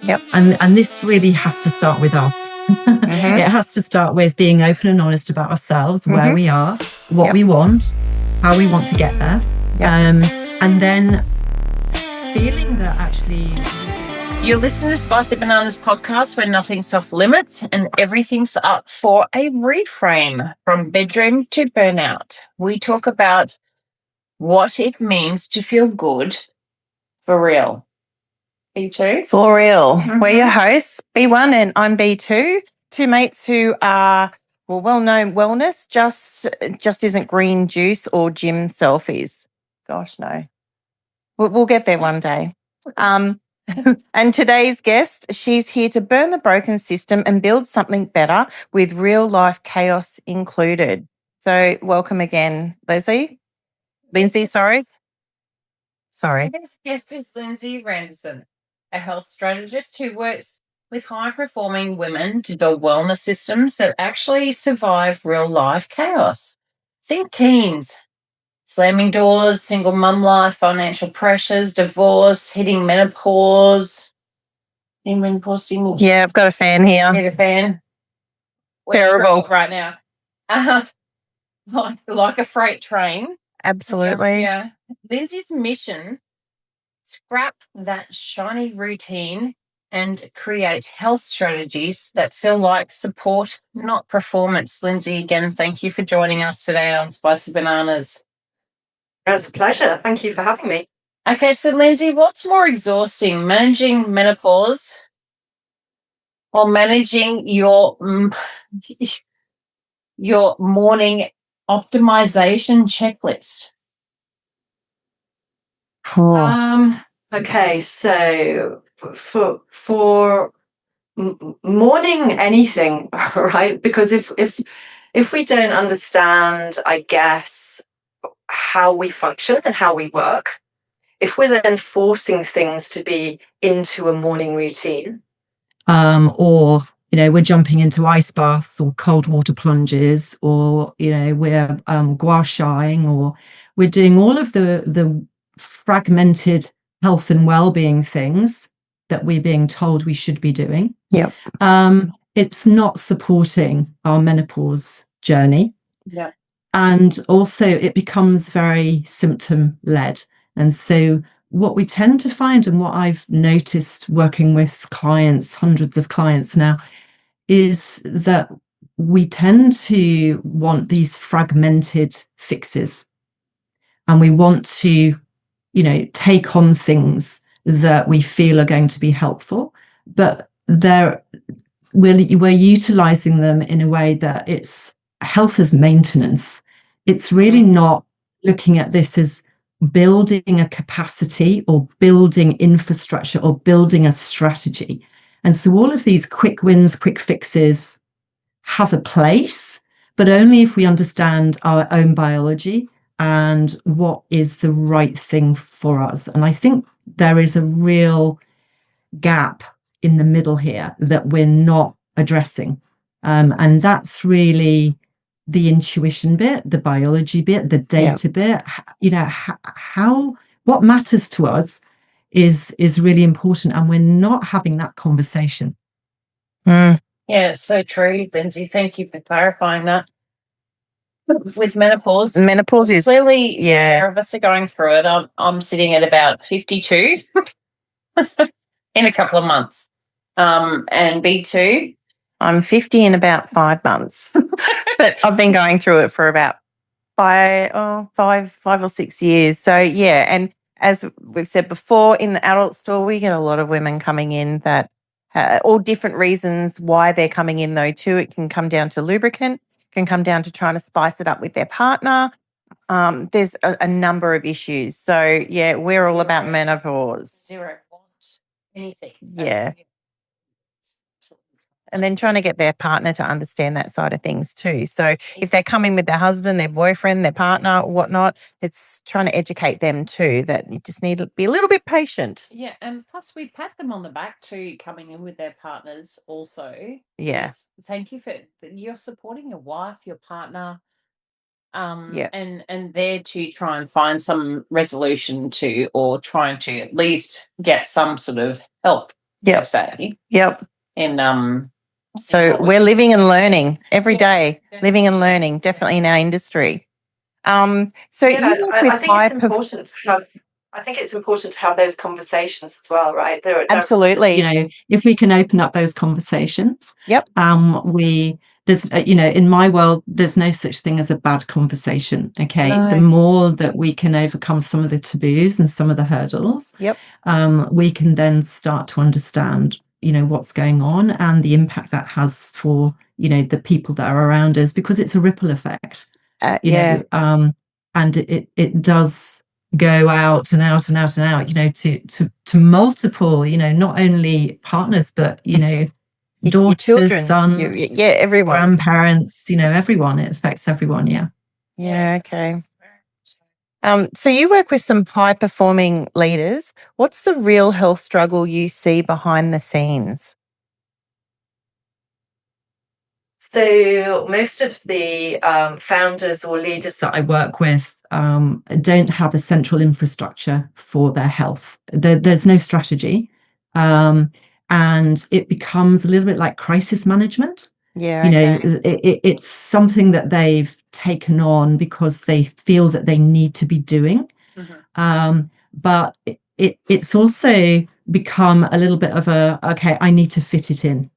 Yep. And this really has to start with us. It has to start with being open and honest about ourselves, where we are, what we want, how we want to get there. And then feeling that actually... You're listening to Spicy Bananas podcast, where nothing's off limits and everything's up for a reframe. From bedroom to burnout, we talk about what it means to feel good for real. B2? For real. We're your hosts, B1 and I'm B2. Two mates who are well-known wellness, just isn't green juice or gym selfies. Gosh, no. We'll get there one day. And today's guest, she's here to burn the broken system and build something better with real-life chaos included. So welcome again, Lindsay, sorry. Today's guest is Lindsay Randerson, a health strategist who works with high-performing women to build wellness systems that actually survive real-life chaos. Think teens, slamming doors, single mum life, financial pressures, divorce, hitting menopause. Yeah, I've got a fan here. Need a fan? Terrible. Right now. Like a freight train. Absolutely. Yeah. Lindsay's mission: scrap that shiny routine and create health strategies that feel like support, not performance. Lindsay, again, thank you for joining us today on Spicy Bananas. It's a pleasure. Thank you for having me. Okay, so Lindsay, what's more exhausting, managing menopause or managing your morning optimization checklist? Okay, so for morning anything, right? Because if we don't understand, I guess, how we function and how we work, if we're then forcing things to be into a morning routine, or we're jumping into ice baths or cold water plunges, or we're gua shying, or we're doing all of the fragmented health and well-being things that we're being told we should be doing. Yep. It's not supporting our menopause journey. Yeah. And also it becomes very symptom led. And so what we tend to find, and what I've noticed working with clients, hundreds of clients now, is that we tend to want these fragmented fixes. And we want to, take on things that we feel are going to be helpful, but we're utilizing them in a way that it's health as maintenance. It's really not looking at this as building a capacity or building infrastructure or building a strategy. And so all of these quick wins, quick fixes have a place, but only if we understand our own biology and what is the right thing for us. And I think there is a real gap in the middle here that we're not addressing. And that's really the intuition bit, the biology bit, the data bit. What matters to us is really important, and we're not having that conversation. Yeah, so true, Lindsay. Thank you for clarifying that. With menopause is clearly, pair of us are going through it. I'm sitting at about 52 in a couple of months. And B2, I'm 50 in about 5 months, but I've been going through it for about five or 6 years. So yeah, and as we've said before, in the adult store, we get a lot of women coming in that all different reasons why they're coming in though too. It can come down to lubricant, can come down to trying to spice it up with their partner. There's a number of issues. So yeah, we're all about menopause. Zero want anything. Yeah. And then trying to get their partner to understand that side of things too. So if they're coming with their husband, their boyfriend, their partner, whatnot, it's trying to educate them too that you just need to be a little bit patient. Yeah, and plus we pat them on the back too, coming in with their partners also. Yeah. Thank you for you're supporting your wife, your partner, and there to try and find some resolution to, or trying to at least get some sort of help Yep. say. Yep. And So we're living and learning every day, living and learning, definitely in our industry. So Yeah, you work I with think high it's important to have. I think it's important to have those conversations as well, right? absolutely. You know, if we can open up those conversations, Yep. There's, you know, in my world, there's no such thing as a bad conversation. Okay. No. The more that we can overcome some of the taboos and some of the hurdles, Yep. We can then start to understand, you know, what's going on and the impact that has for, you know, the people that are around us, because it's a ripple effect. You know, and it does go out and out and out and out, you know, to multiple, you know, not only partners, but, you know, daughters, children, sons, everyone, grandparents, you know, everyone. It affects everyone. Yeah. Okay. So you work with some high performing leaders. What's the real health struggle you see behind the scenes? So most of the founders or leaders that I work with don't have a central infrastructure for their health. There's no strategy. And it becomes a little bit like crisis management. Yeah. You know, it's something that they've taken on because they feel that they need to be doing. But it's also become a little bit of okay, I need to fit it in.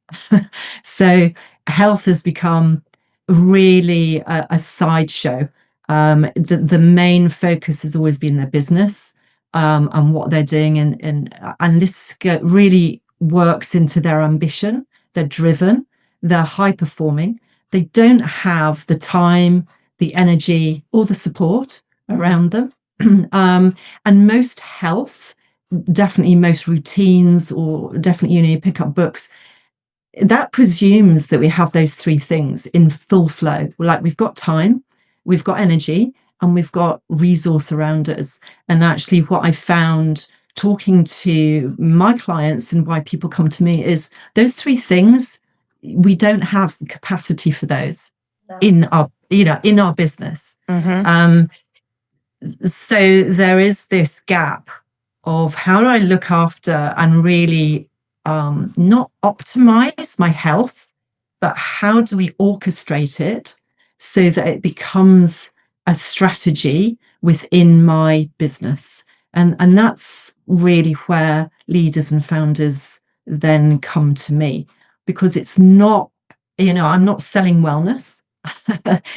So health has become really a sideshow. The main focus has always been their business and what they're doing, and this really works into their ambition. They're driven, they're high performing. They don't have the time, the energy, or the support around them. And most health, definitely most routines, or definitely, you know, you pick up books, that presumes that we have those three things in full flow. Like, we've got time, we've got energy, and we've got resource around us. And actually what I found talking to my clients and why people come to me is those three things, we don't have capacity for those in our, you know, in our business. So there is this gap of how do I look after and really not optimize my health, but how do we orchestrate it so that it becomes a strategy within my business? And that's really where leaders and founders then come to me, because it's not, you know, I'm not selling wellness.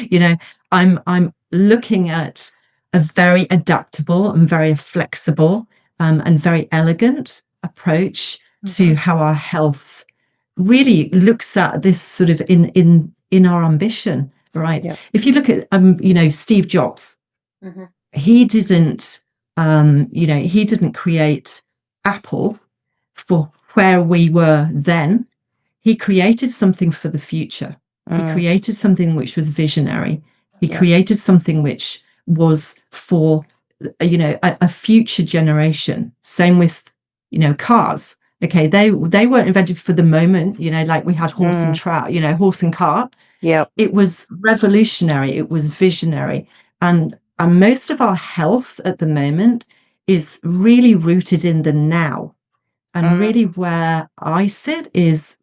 You know, I'm looking at a very adaptable and very flexible and very elegant approach to how our health really looks at this sort of in our ambition, right? Yeah. If you look at you know, Steve Jobs, he didn't you know, he didn't create Apple for where we were then. He created something for the future. He created something which was visionary. He created something which was for, you know, a future generation. Same with, you know, cars. Okay, they weren't invented for the moment, you know, like we had horse and trot, you know, horse and cart. Yeah, it was revolutionary. It was visionary, and most of our health at the moment is really rooted in the now. And really, where I sit is,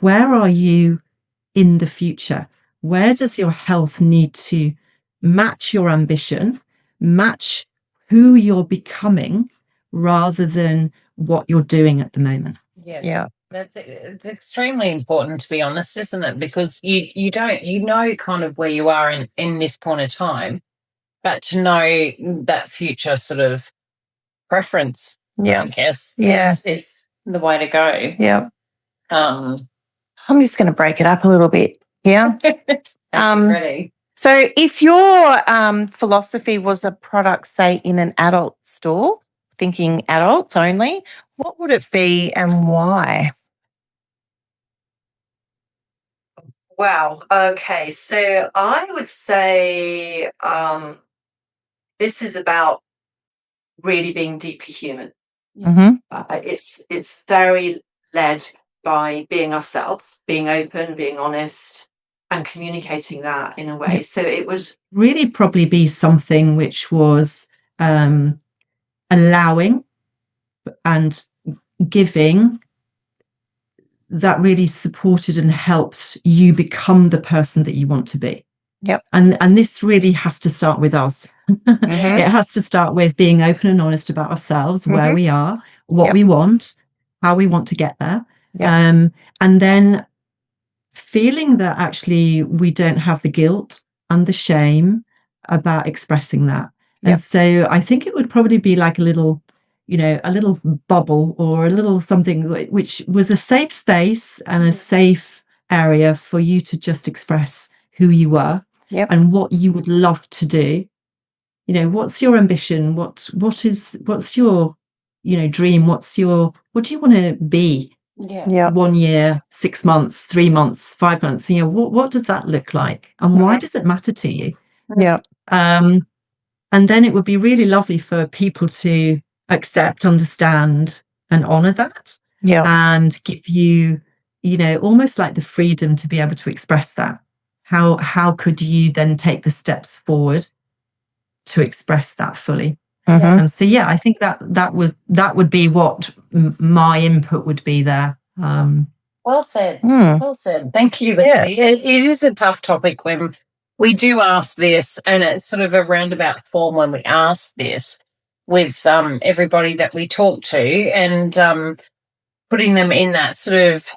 where are you in the future? Where does your health need to match your ambition, match who you're becoming, rather than what you're doing at the moment? Yeah. It's extremely important, to be honest, isn't it? Because you don't, you know, kind of where you are in this point of time, but to know that future sort of preference, I guess, is the way to go. Yeah. I'm just going to break it up a little bit here. Ready. So if your philosophy was a product, say, in an adult store, thinking adults only, what would it be and why? Wow. Okay. So I would say this is about really being deeply human. It's very led by being ourselves, being open, being honest, and communicating that in a way. So it would really probably be something which was allowing and giving that really supported and helped you become the person that you want to be. Yep. And this really has to start with us. It has to start with being open and honest about ourselves, where we are, what we want, how we want to get there. And then feeling that actually we don't have the guilt and the shame about expressing that. And so I think it would probably be like a little bubble or a little something which was a safe space and a safe area for you to just express who you were and what you would love to do. What's your ambition? What's your, dream? What do you want to be? 1 year, 6 months, 3 months, 5 months, what does that look like? And why does it matter to you? And then it would be really lovely for people to accept, understand, and honor that. And give you, almost like the freedom to be able to express that. How could you then take the steps forward to express that fully? And so, I think that would be what my input would be there. Well said. Well said. Thank you, Lindsay. It is a tough topic when we do ask this, and it's sort of a roundabout form when we ask this with everybody that we talk to, and putting them in that sort of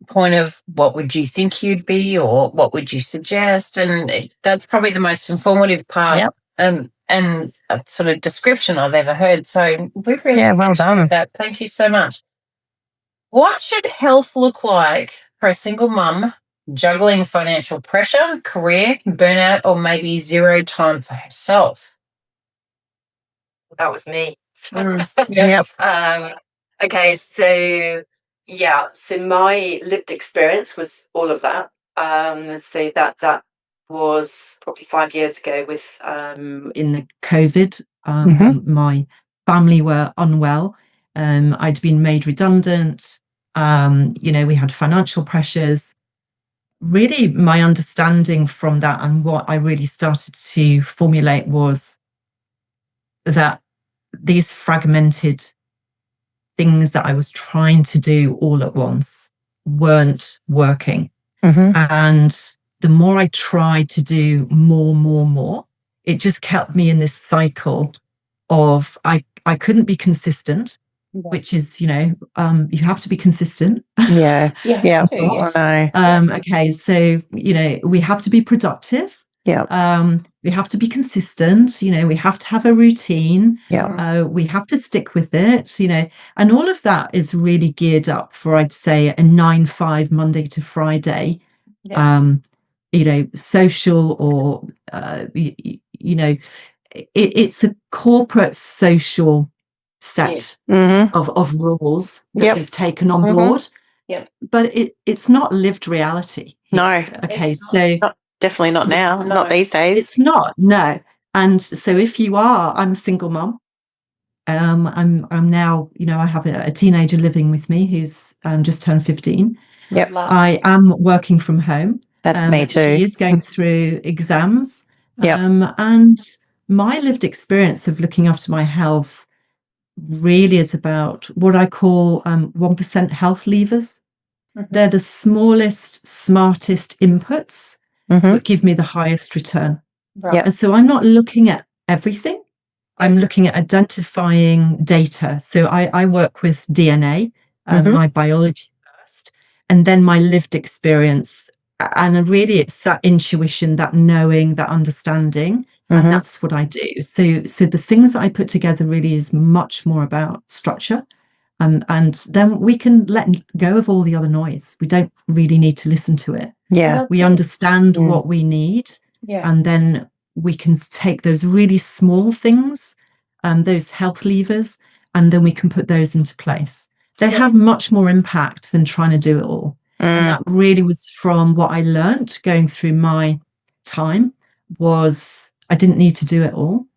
point of what would you think you'd be, or what would you suggest, and that's probably the most informative part. And a sort of description I've ever heard. So we really well done. that. Thank you so much. What should health look like for a single mum juggling financial pressure, career, burnout, or maybe zero time for herself? That was me. Okay, so my lived experience was all of that. So that was probably 5 years ago with in the COVID. My family were unwell. I'd been made redundant. We had financial pressures. Really, my understanding from that and what I really started to formulate was that these fragmented things that I was trying to do all at once weren't working. And the more I tried to do more, it just kept me in this cycle of I couldn't be consistent, which is, you have to be consistent. Okay, so, we have to be productive. We have to be consistent. We have to have a routine. We have to stick with it, and all of that is really geared up for, I'd say, a 9-5 Monday to Friday, social or, it's a corporate social set of rules that we've taken on board. But it's not lived reality. No. Okay, so definitely not now. No. Not these days. It's not, no. And so if you are, I'm a single mum. I'm now, I have a teenager living with me who's just turned 15. I am working from home. That's me too. She is going through exams. And my lived experience of looking after my health really is about what I call 1% health levers. They're the smallest, smartest inputs that give me the highest return. And so I'm not looking at everything. I'm looking at identifying data. So I work with DNA, my biology first, and then my lived experience. And really it's that intuition, that knowing, that understanding. And that's what I do. So the things that I put together really is much more about structure. And then we can let go of all the other noise. We don't really need to listen to it. We understand what we need. And then we can take those really small things, those health levers, and then we can put those into place. They have much more impact than trying to do it all. And that really was from what I learned going through my time was I didn't need to do it all,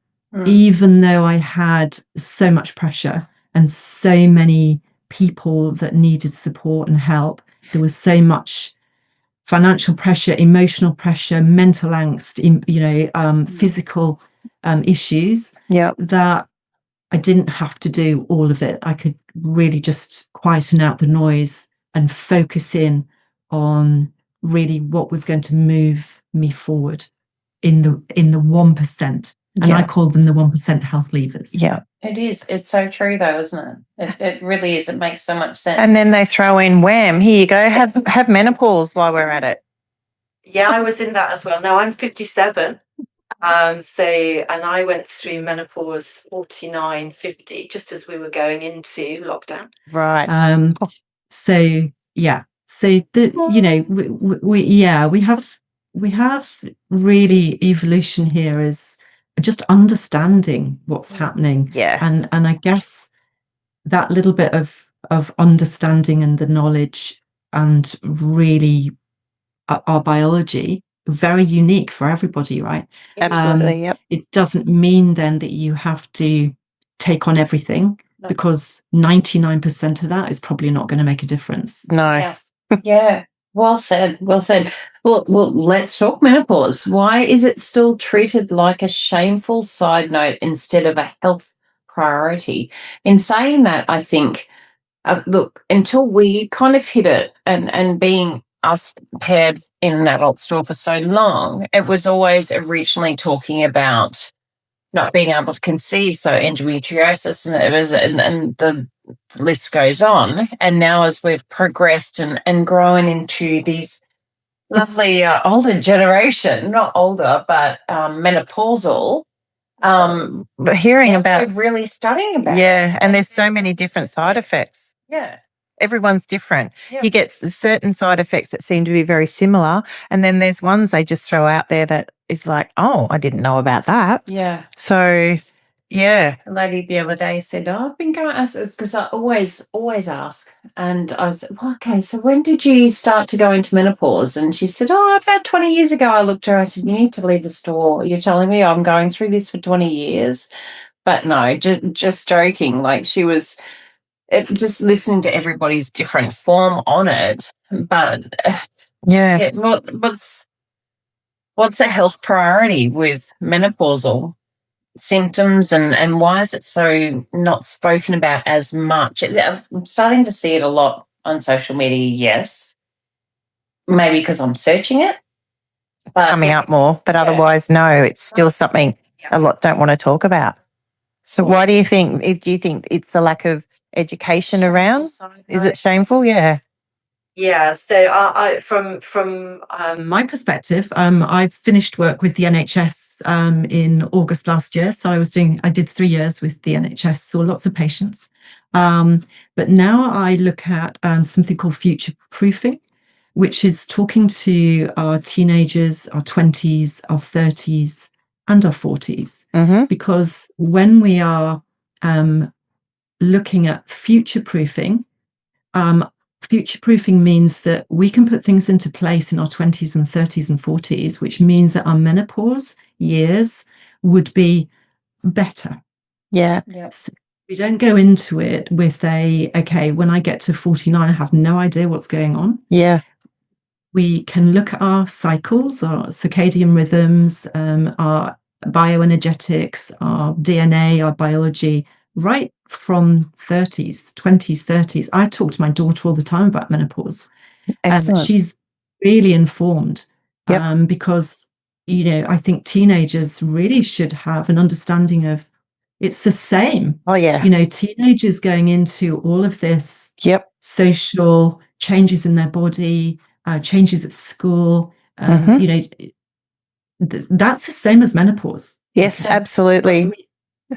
even though I had so much pressure and so many people that needed support and help. There was so much financial pressure, emotional pressure, mental angst, physical issues that I didn't have to do all of it. I could really just quieten out the noise and focus in on really what was going to move me forward in the 1%. And I call them the 1% health levers. Yeah. It is. It's so true, though, isn't it? It really is. It makes so much sense. And then they throw in wham, here you go, have menopause while we're at it. Yeah, I was in that as well. Now I'm 57. And I went through menopause 49, 50, just as we were going into lockdown. Right. So we have really evolution here is just understanding what's happening. Yeah. And I guess that little bit of understanding and the knowledge and really our biology, very unique for everybody, right? Absolutely. Yep. It doesn't mean then that you have to take on everything, because 99% of that is probably not going to make a difference. No. Yeah. Well said. Well said. Well, let's talk menopause. Why is it still treated like a shameful side note instead of a health priority? In saying that, I think, look, until we kind of hit it, and being us paired in an adult store for so long, it was always originally talking about not being able to conceive, so endometriosis, and it was, and the list goes on. And now, as we've progressed and grown into these lovely older generation, not older, but menopausal, But hearing about, we're really studying about yeah, and there's so many different side effects. Yeah. Everyone's different. Yeah. You get certain side effects that seem to be very similar, and then there's ones they just throw out there that is like, oh, I didn't know about that. Yeah. So, yeah. A lady the other day said, oh, I've been going, because I always ask. And I was, well, okay, so when did you start to go into menopause? And she said, oh, about 20 years ago. I looked at her, I said, you need to leave the store. You're telling me I'm going through this for 20 years? But no, just joking. Like, she was just listening to everybody's different form on it. But Yeah. what's a health priority with menopausal symptoms, and why is it so not spoken about as much? I'm starting to see it a lot on social media, yes. Maybe because I'm searching it. But Coming up more, but otherwise, no, it's still something a lot don't want to talk about. So why do you think? Do you think it's the lack of education around? Is it shameful? Yeah. Yeah. So I from my perspective, I finished work with the NHS in August last year. So I did 3 years with the NHS, saw lots of patients. But now I look at something called future proofing, which is talking to our teenagers, our 20s, our 30s, and our 40s. Mm-hmm. Because when we are looking at future proofing means that we can put things into place in our 20s and 30s and 40s, which means that our menopause years would be better. Yeah. So we don't go into it with okay, when I get to 49, I have no idea what's going on. Yeah. We can look at our cycles, our circadian rhythms, our bioenergetics, our DNA, our biology, right from 20s, 30s. I talk to my daughter all the time about menopause. Excellent. She's really informed. Yep. Because, I think teenagers really should have an understanding of it's the same. Oh, yeah. Teenagers going into all of this Yep. social changes in their body, changes at school, Mhm. That's the same as menopause. Yes, Okay? absolutely.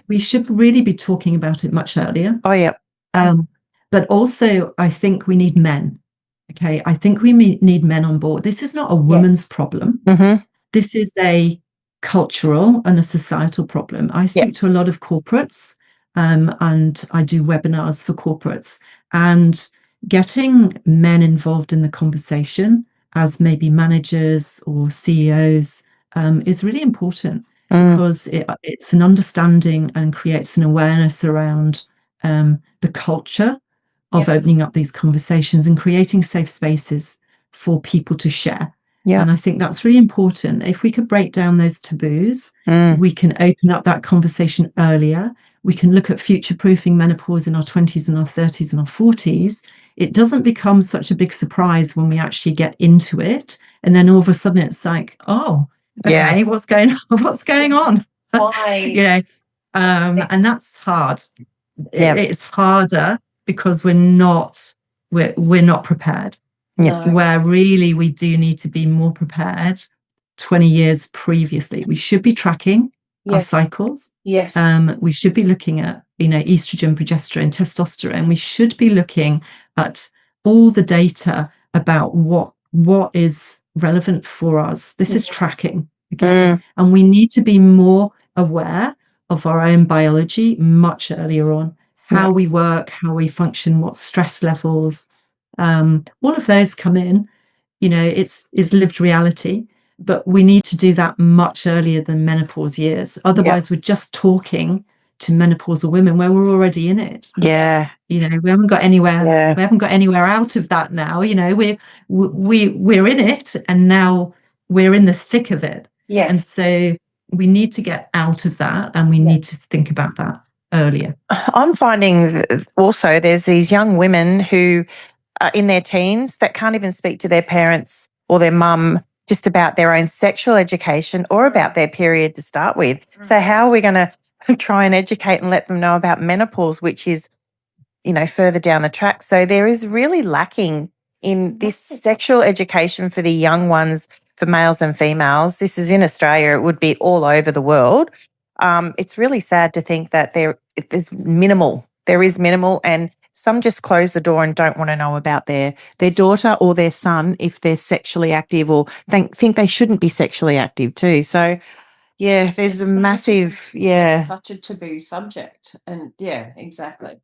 We should really be talking about it much earlier. Oh, yeah. But also, I think we need men. Okay, I think we need men on board. This is not a woman's problem. Mm-hmm. This is a cultural and a societal problem. I speak to a lot of corporates, and I do webinars for corporates, and getting men involved in the conversation as maybe managers or CEOs is really important. Because it's an understanding and creates an awareness around the culture of opening up these conversations and creating safe spaces for people to share. Yeah. And I think that's really important. If we could break down those taboos, we can open up that conversation earlier. We can look at future-proofing menopause in our 20s and our 30s and our 40s it doesn't become such a big surprise when we actually get into it. And then all of a sudden it's like, oh, okay, what's going on? Why? And that's hard. Yeah. It's harder because we're not prepared. Yeah. No. Where really we do need to be more prepared 20 years previously. We should be tracking our cycles. Yes. We should be looking at, estrogen, progesterone, testosterone. We should be looking at all the data about what is relevant for us. This is tracking. Okay? And we need to be more aware of our own biology much earlier on, how we work, how we function, what stress levels, all of those come in. It's lived reality, but we need to do that much earlier than menopause years. Otherwise, we're just talking to menopausal women where we're already in it. Yeah. We haven't got anywhere. We haven't got anywhere out of that now. We're in it, and now we're in the thick of it. Yeah. And so we need to get out of that, and we need to think about that earlier. I'm finding also there's these young women who are in their teens that can't even speak to their parents or their mum just about their own sexual education or about their period to start with. So how are we going to try and educate and let them know about menopause, which is, further down the track? So there is really lacking in this sexual education for the young ones, for males and females. This is in Australia. It would be all over the world. It's really sad to think that there is minimal. There is minimal, and some just close the door and don't want to know about their daughter or their son if they're sexually active, or think they shouldn't be sexually active too. So, yeah, there's a massive, It's such a taboo subject, and exactly.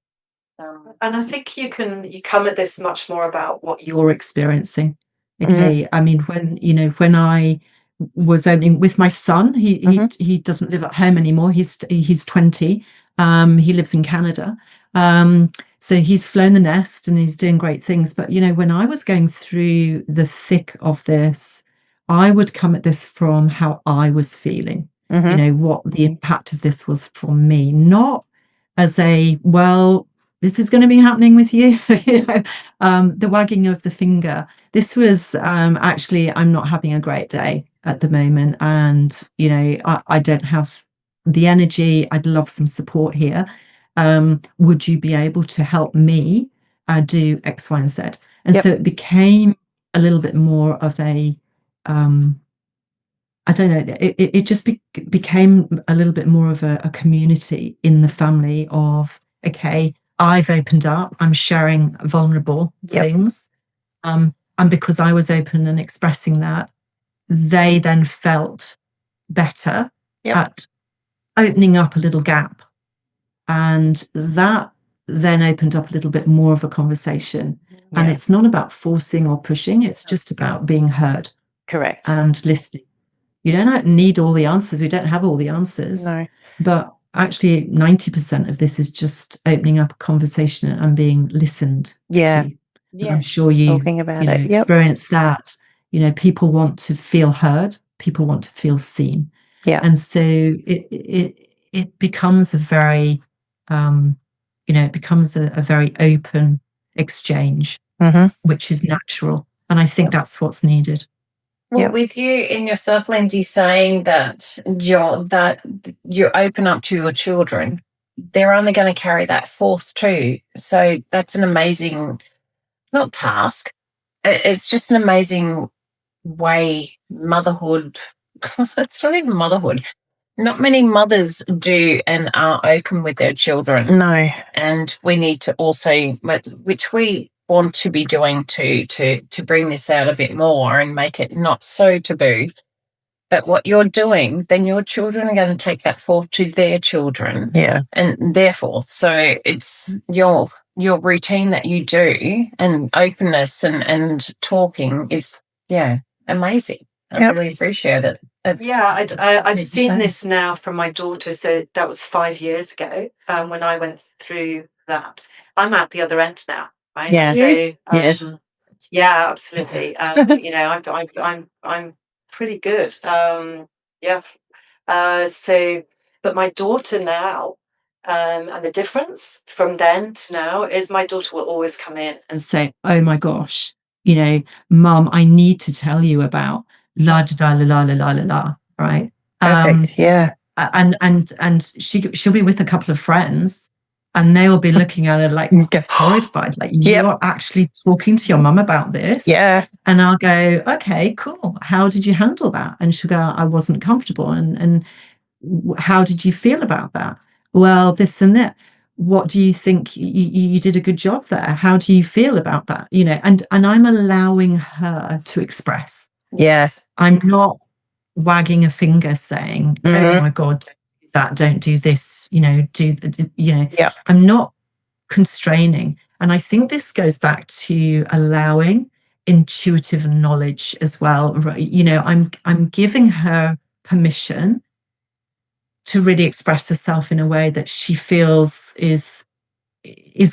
And I think you come at this much more about what you're experiencing. Okay. I mean, when I was opening with my son, he doesn't live at home anymore. He's 20. He lives in Canada. So he's flown the nest and he's doing great things. But, when I was going through the thick of this, I would come at this from how I was feeling, what the impact of this was for me, not as this is going to be happening with you, the wagging of the finger. This was actually, I'm not having a great day at the moment. And, I don't have the energy. I'd love some support here. Would you be able to help me do X, Y, and Z? And so it became a little bit more of a, I don't know, it just became a little bit more of a community in the family of, okay, I've opened up, I'm sharing vulnerable things. And because I was open and expressing that, they then felt better at opening up a little gap. And that then opened up a little bit more of a conversation. Yeah. And it's not about forcing or pushing, it's just about being heard. Correct. And listening. You don't need all the answers. We don't have all the answers. No. But actually 90% of this is just opening up a conversation and being listened to. Yeah. I'm sure you experience that. People want to feel heard. People want to feel seen. Yeah. And so it becomes a very, it becomes a very open exchange, which is natural. And I think that's what's needed. Well, with you in yourself, Lindsay, saying that you open up to your children, they're only going to carry that forth too. So that's an amazing, not task, it's just an amazing way motherhood, it's not even motherhood. Not many mothers do and are open with their children. No. And we need to also, which we want to be doing to bring this out a bit more and make it not so taboo. But what you're doing, then your children are going to take that forth to their children. Yeah. And therefore, so it's your routine that you do, and openness and talking is, amazing. I really appreciate it. I've seen this now from my daughter. So that was 5 years ago when I went through that. I'm at the other end now, right? Yeah. So, yeah, absolutely. I'm pretty good. But my daughter now, And the difference from then to now is my daughter will always come in and say, "Oh my gosh, Mum, I need to tell you about la da la la la la la la." Right? Perfect. Yeah. And she'll be with a couple of friends, and they will be looking at her like horrified, like, "You're actually talking to your mum about this?" Yeah. And I'll go, "Okay, cool. How did you handle that?" And she'll go, "I wasn't comfortable." And how did you feel about that? Well, this and that. What do you think? You did a good job there. How do you feel about that? And I'm allowing her to express. Yeah. I'm not wagging a finger saying, "Oh my God, don't do this, Yeah. I'm not constraining. And I think this goes back to allowing intuitive knowledge as well. Right? I'm giving her permission to really express herself in a way that she feels is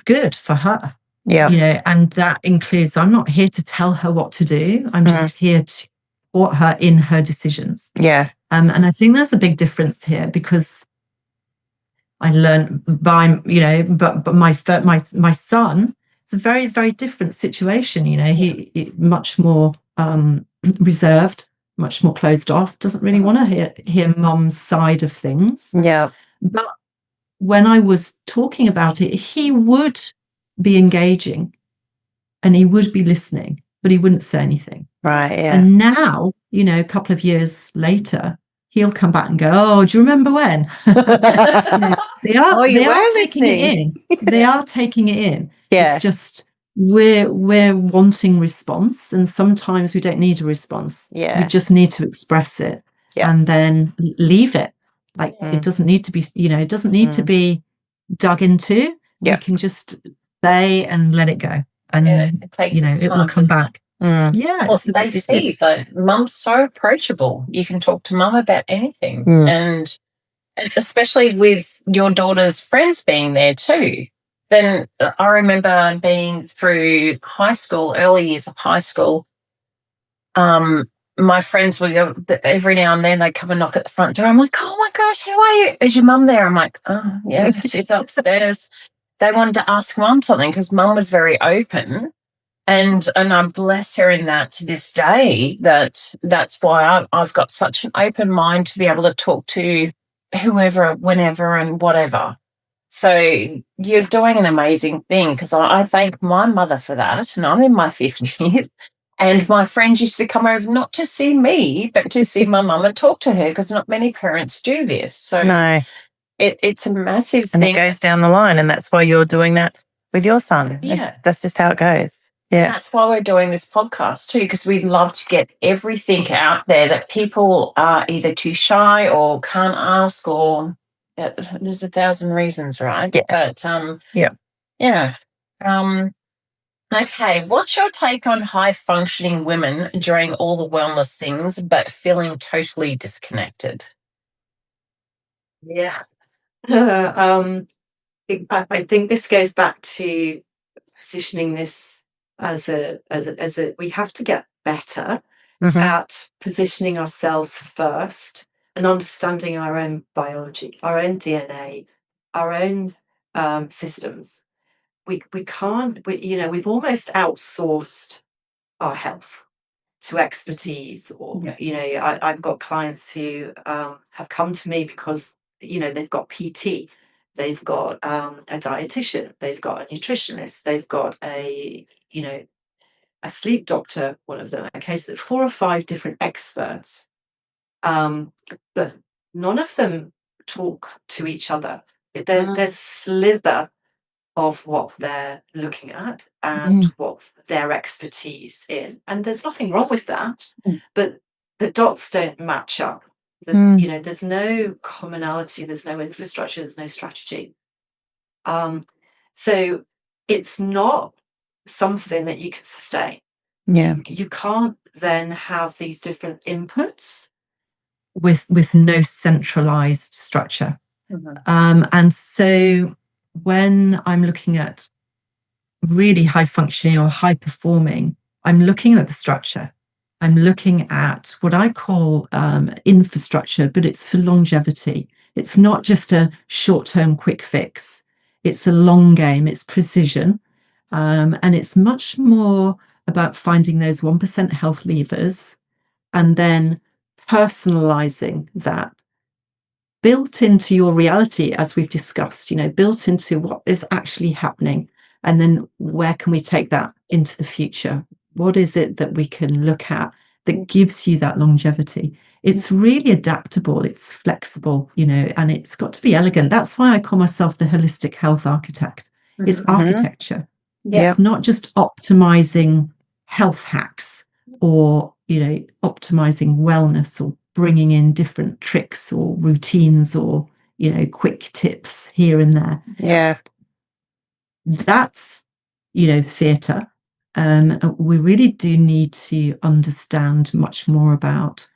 good for her. Yeah. And that includes, I'm not here to tell her what to do. I'm just here to support her in her decisions. Yeah. And I think there's a big difference here, because I learned but my son, it's a very, very different situation. He much more reserved, much more closed off, doesn't really want to hear mum's side of things. Yeah. But when I was talking about it, he would be engaging and he would be listening, but he wouldn't say anything. Right. Yeah. And now, a couple of years later, he'll come back and go, "Oh, do you remember when?" They are taking it in. They are taking it in. Yeah. It's just we're wanting response, and sometimes we don't need a response. Yeah. We just need to express it and then leave it. Like it doesn't need to be, it doesn't need to be dug into. Yeah. You can just say and let it go, and it takes its it will time, come back. Yeah. Well, they see that mum's so approachable. You can talk to mum about anything. And especially with your daughter's friends being there too. Then I remember being through high school, early years of high school. My friends would go, every now and then they come and knock at the front door. I'm like, "Oh my gosh, how are you? Is your mum there?" I'm like, "Oh yeah, she's upstairs." They wanted to ask mum something because mum was very open. And I bless her in that to this day. That's why I've got such an open mind to be able to talk to whoever, whenever, and whatever. So you're doing an amazing thing, because I thank my mother for that. And I'm in my 50s. And my friends used to come over not to see me, but to see my mum and talk to her, because not many parents do this. So No. it's a massive And thing. it goes down the line, and that's why you're doing that with your son. Yeah. That's just how it goes. Yeah. And that's why we're doing this podcast too, because we'd love to get everything out there that people are either too shy or can't ask, or there's 1,000 reasons, right? Yeah. But Yeah. Okay, what's your take on high functioning women during all the wellness things but feeling totally disconnected? Yeah. I think this goes back to positioning this as a we have to get better at positioning ourselves first and understanding our own biology, our own DNA, our own systems. We can't, we've almost outsourced our health to expertise, or I've got clients who have come to me because they've got PT, they've got a dietitian, they've got a nutritionist, they've got a sleep doctor, one of them. Okay, so 4 or 5 different experts, but none of them talk to each other. There's a slither of what they're looking at and what their expertise in, and there's nothing wrong with that, but the dots don't match up. There's no commonality, there's no infrastructure, there's no strategy. So it's not something that you can sustain. Yeah. You can't then have these different inputs with no centralized structure. And so when I'm looking at really high functioning or high performing, I'm looking at the structure. I'm looking at what I call infrastructure, but it's for longevity. It's not just a short-term quick fix. It's a long game. It's precision. And it's much more about finding those 1% health levers and then personalizing that, built into your reality, as we've discussed, built into what is actually happening. And then where can we take that into the future? What is it that we can look at that gives you that longevity? It's really adaptable, it's flexible, and it's got to be elegant. That's why I call myself the holistic health architect. It's architecture. It's not just optimizing health hacks or, optimizing wellness or bringing in different tricks or routines or, quick tips here and there. Yeah. That's, theatre. We really do need to understand much more about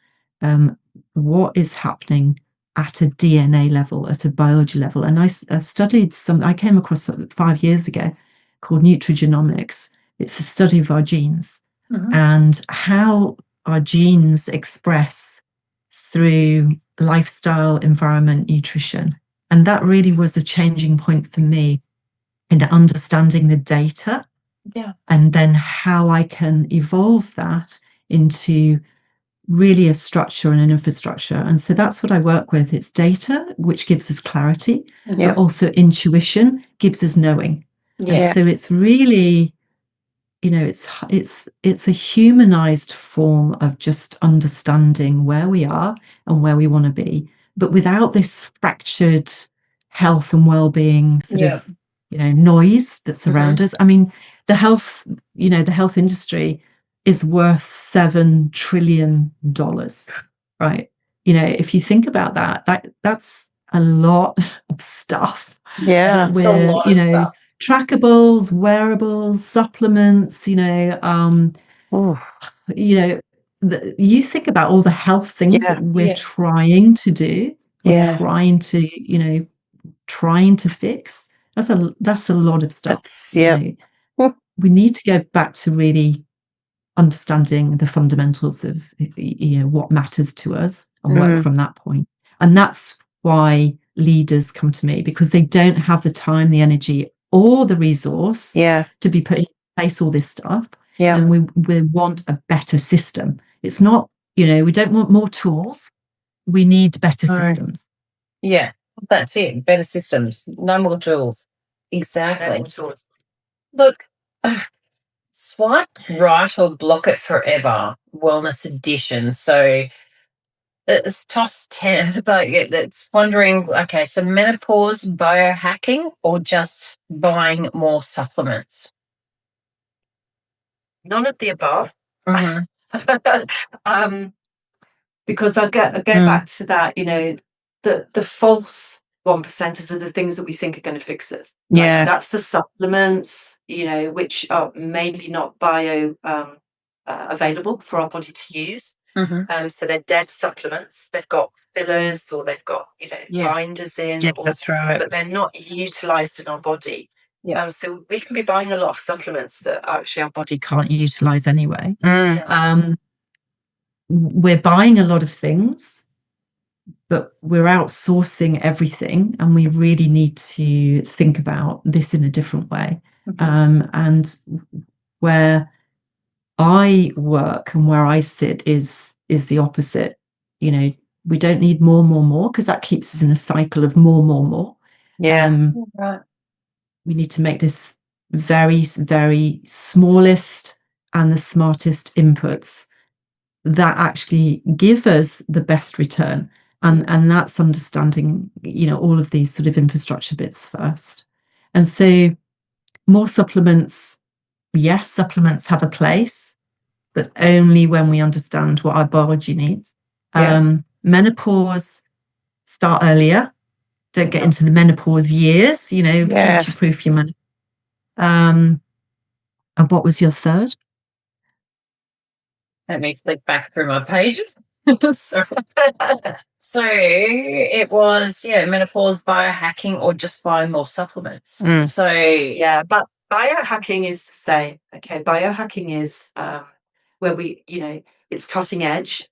what is happening at a DNA level, at a biology level. And I studied I came across something 5 years ago called nutrigenomics. It's a study of our genes and how our genes express through lifestyle, environment, nutrition. And that really was a changing point for me in understanding the data and then how I can evolve that into really a structure and an infrastructure. And so that's what I work with. It's data, which gives us clarity, but also intuition gives us knowing. And so it's really, it's a humanized form of just understanding where we are and where we want to be, but without this fractured health and well-being sort of, noise that's around us. I mean, the health industry is worth $7 trillion, right? If you think about that's a lot of stuff. Yeah. It's a lot of stuff. Trackables, wearables, supplements, you think about all the health things that we're trying to do, we're trying to fix. That's a lot of stuff. We need to go back to really understanding the fundamentals of what matters to us and work from that point. And that's why leaders come to me, because they don't have the time, the energy, or the resource to be putting in place all this stuff. And we want a better system. It's not, we don't want more tools. We need better systems. Yeah, that's it. Better systems. No more tools. Exactly. No more tools. Look, swipe right or block it forever. Wellness edition. So it's toss 10, but it's wondering, okay, so menopause, biohacking, or just buying more supplements? None of the above. Because I go back to that, the false 1%ers are the things that we think are going to fix us. That's the supplements, which are maybe not bio available for our body to use. So they're dead supplements. They've got fillers or they've got, binders in. That's right. But they're not utilised in our body. So we can be buying a lot of supplements that actually our body can't utilise anyway. We're buying a lot of things, but we're outsourcing everything, and we really need to think about this in a different way. And where I work and where I sit is the opposite. We don't need more, because that keeps us in a cycle of more. We need to make this very, very smallest and the smartest inputs that actually give us the best return. And that's understanding, all of these sort of infrastructure bits first. And so more supplements, yes, supplements have a place, but only when we understand what our biology needs. Menopause, start earlier. Don't get into the menopause years, future-proof your menopause. And what was your third? Let me flick back through my pages. So it was, menopause, biohacking, or just buying more supplements. So, but biohacking is the same. Okay, biohacking is where we, it's cutting edge.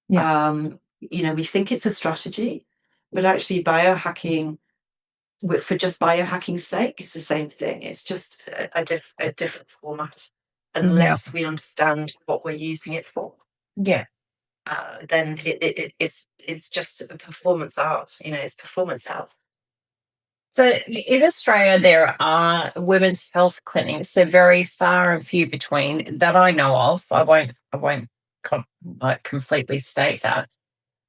We think it's a strategy. But actually biohacking, for just biohacking's sake, is the same thing. It's just a different format. Unless we understand what we're using it for, Yeah. then it's just a performance art. It's performance health. So in Australia, there are women's health clinics. They're very far and few between that I know of. I won't completely state that,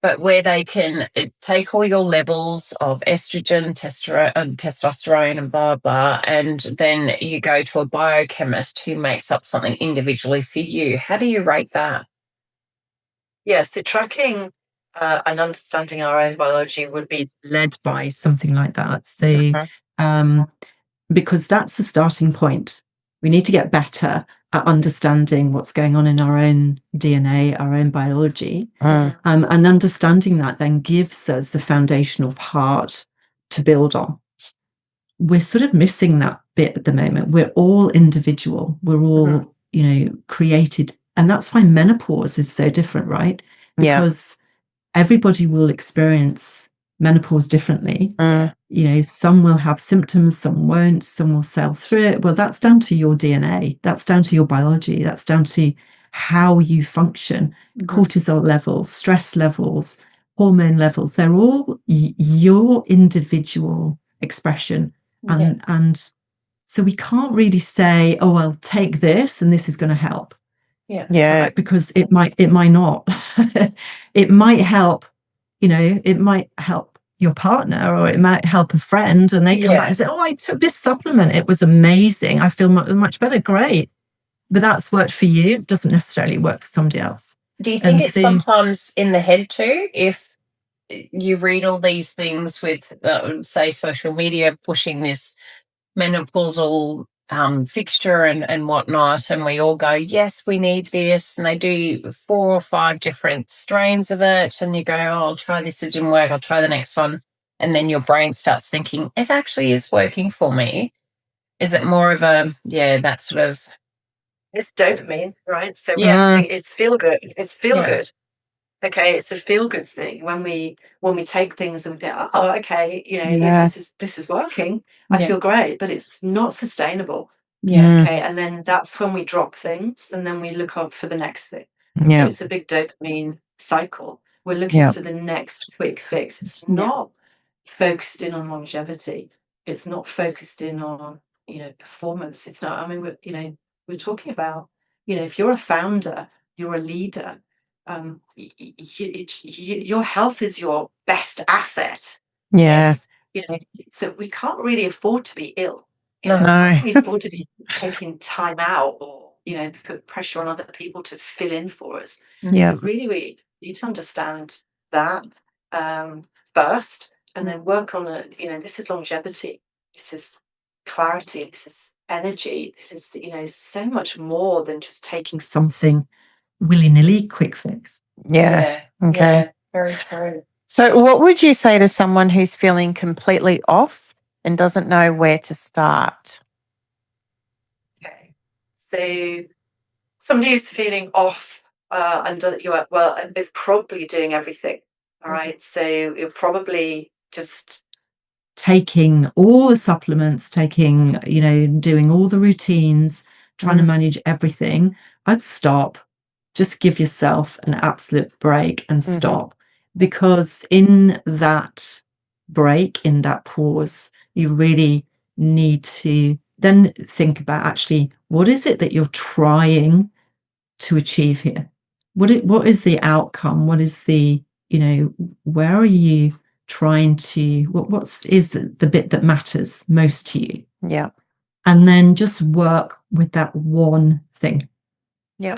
but where they can take all your levels of estrogen, testosterone, and blah blah, and then you go to a biochemist who makes up something individually for you. How do you rate that? Yeah, so tracking and understanding our own biology would be led by something like that. So, because that's the starting point. We need to get better at understanding what's going on in our own DNA, our own biology. And understanding that then gives us the foundational part to build on. We're sort of missing that bit at the moment. We're all individual. We're all, created. And that's why menopause is so different, right? Because everybody will experience menopause differently. Some will have symptoms, some won't, some will sail through it. Well, that's down to your DNA. That's down to your biology. That's down to how you function. Cortisol levels, stress levels, hormone levels. They're all your individual expression. And so we can't really say, oh, well, take this and this is going to help. Because it might not. It might help, it might help your partner, or it might help a friend, and they come back and say, oh, I took this supplement, it was amazing, I feel much better. Great. But that's worked for you, it doesn't necessarily work for somebody else. Do you think it's sometimes in the head too, if you read all these things with say social media pushing this menopausal fixture and whatnot, and we all go, yes, we need this, and they do 4 or 5 different strains of it, and you go, oh, I'll try this, it didn't work, I'll try the next one, and then your brain starts thinking it actually is working for me. Is it more of a that sort of, it's dopamine, right? So it's feel good. It's feel good. Okay, it's a feel good thing when we take things and think, oh, okay, this is working. I feel great, but it's not sustainable. Okay, and then that's when we drop things, and then we look up for the next thing. So it's a big dopamine cycle. We're looking for the next quick fix. It's not focused in on longevity. It's not focused in on performance. It's not. I mean, we're talking about if you're a founder, you're a leader. Your health is your best asset. So we can't really afford to be ill. We can't afford to be taking time out, or put pressure on other people to fill in for us. So really we need to understand that first, and then work on it. This is longevity, this is clarity, this is energy, this is so much more than just taking something willy-nilly quick fix. Okay. Yeah, very true. So what would you say to someone who's feeling completely off and doesn't know where to start? Okay, so somebody who's feeling off and is probably doing everything. All right, so you're probably just taking all the supplements, doing all the routines, trying to manage everything. I'd stop. Just give yourself an absolute break and stop, because in that break, in that pause, you really need to then think about, actually, what is it that you're trying to achieve here? What is the outcome? What is the, where are you trying to, what is the bit that matters most to you? Yeah. And then just work with that one thing. Yeah.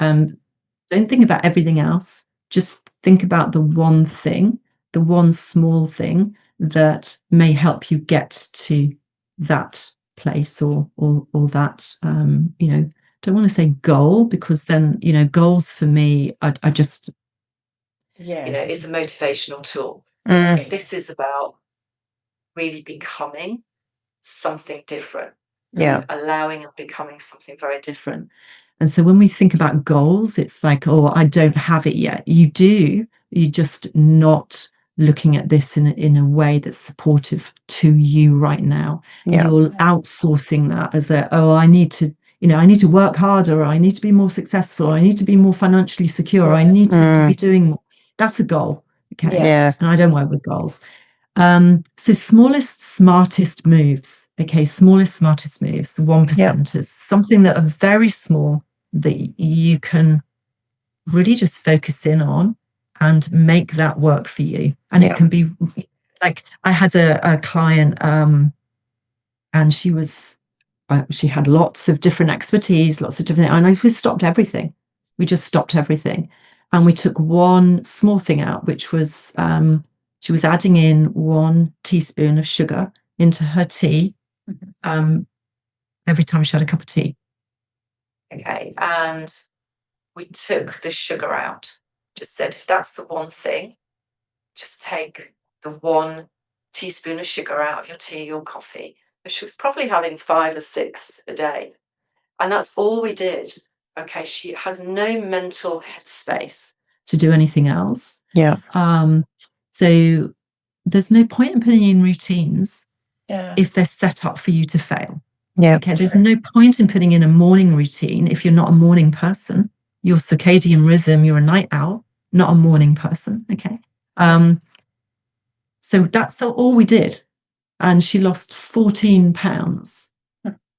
Don't think about everything else. Just think about the one thing, the one small thing that may help you get to that place, or that, don't want to say goal, because then, goals for me, I just, it's a motivational tool. This is about really becoming something different. Allowing and becoming something very different. And so when we think about goals, it's like, oh, I don't have it yet. You do, you're just not looking at this in a way that's supportive to you right now. Yeah. You're outsourcing that as I need to work harder, or I need to be more successful, or I need to be more financially secure, or I need to be doing more. That's a goal. Okay. Yeah. And I don't work with goals. So smallest, smartest moves. Okay. Smallest, smartest moves, 1%ers, something that are very small that you can really just focus in on and make that work for you. And it can be like, I had a client, and she had lots of different expertise, lots of different, and we stopped everything. We just stopped everything. And we took one small thing out, which was, she was adding in 1 teaspoon of sugar into her tea, every time she had a cup of tea. Okay. And we took the sugar out. Just said, if that's the one thing, just take the 1 teaspoon of sugar out of your tea or coffee. She was probably having 5 or 6 a day. And that's all we did. Okay. She had no mental headspace to do anything else. Yeah. So there's no point in putting in routines if they're set up for you to fail. Yeah. Okay. There's no point in putting in a morning routine if you're not a morning person. Your circadian rhythm, you're a night owl, not a morning person. Okay. So that's all we did. And she lost 14 pounds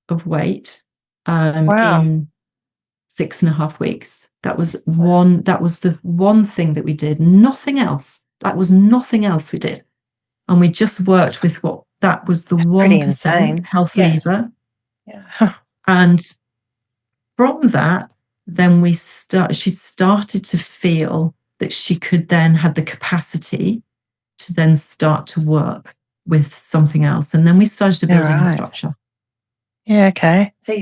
of weight in 6.5 weeks. That was the one thing that we did. Nothing else. That was nothing else we did. And we just worked with that was the 1% health lever. Yeah. And from that, then she started to feel that she could then have the capacity to then start to work with something else. And then we started to build in the structure. Yeah, okay. So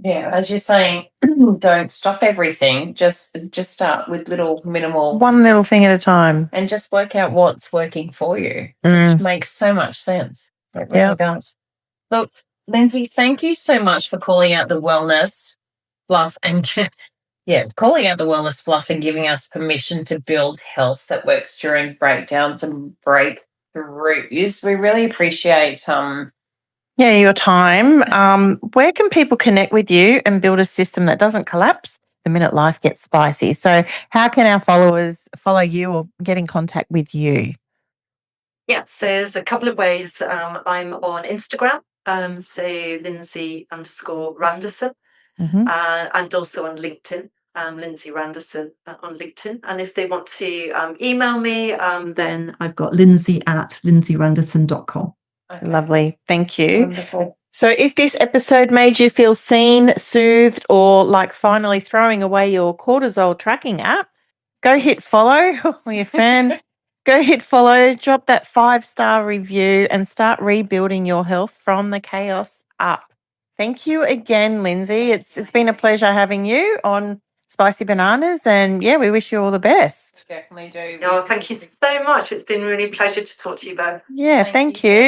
as you're saying, don't stop everything. Just start with minimal, one little thing at a time, and just work out what's working for you. Which makes so much sense. It really does. Look, Lindsay, thank you so much for calling out the wellness fluff and calling out the wellness fluff and giving us permission to build health that works during breakdowns and breakthroughs. We really appreciate your time. Where can people connect with you and build a system that doesn't collapse the minute life gets spicy? So how can our followers follow you or get in contact with you? Yeah, so there's a couple of ways. I'm on Instagram, so Lindsay_Randerson, and also on LinkedIn, Lindsay Randerson on LinkedIn. And if they want to email me, then I've got lindsay@lindsayranderson.com. Okay. Lovely. Thank you. Wonderful. So if this episode made you feel seen, soothed, or like finally throwing away your cortisol tracking app, go hit follow. Or your fan, go hit follow, drop that 5-star review and start rebuilding your health from the chaos up. Thank you again, Lindsay. It's been a pleasure having you on Spicy Bananas, and we wish you all the best. Definitely do. Oh, thank you so much. It's been really a pleasure to talk to you both. Yeah, thank you.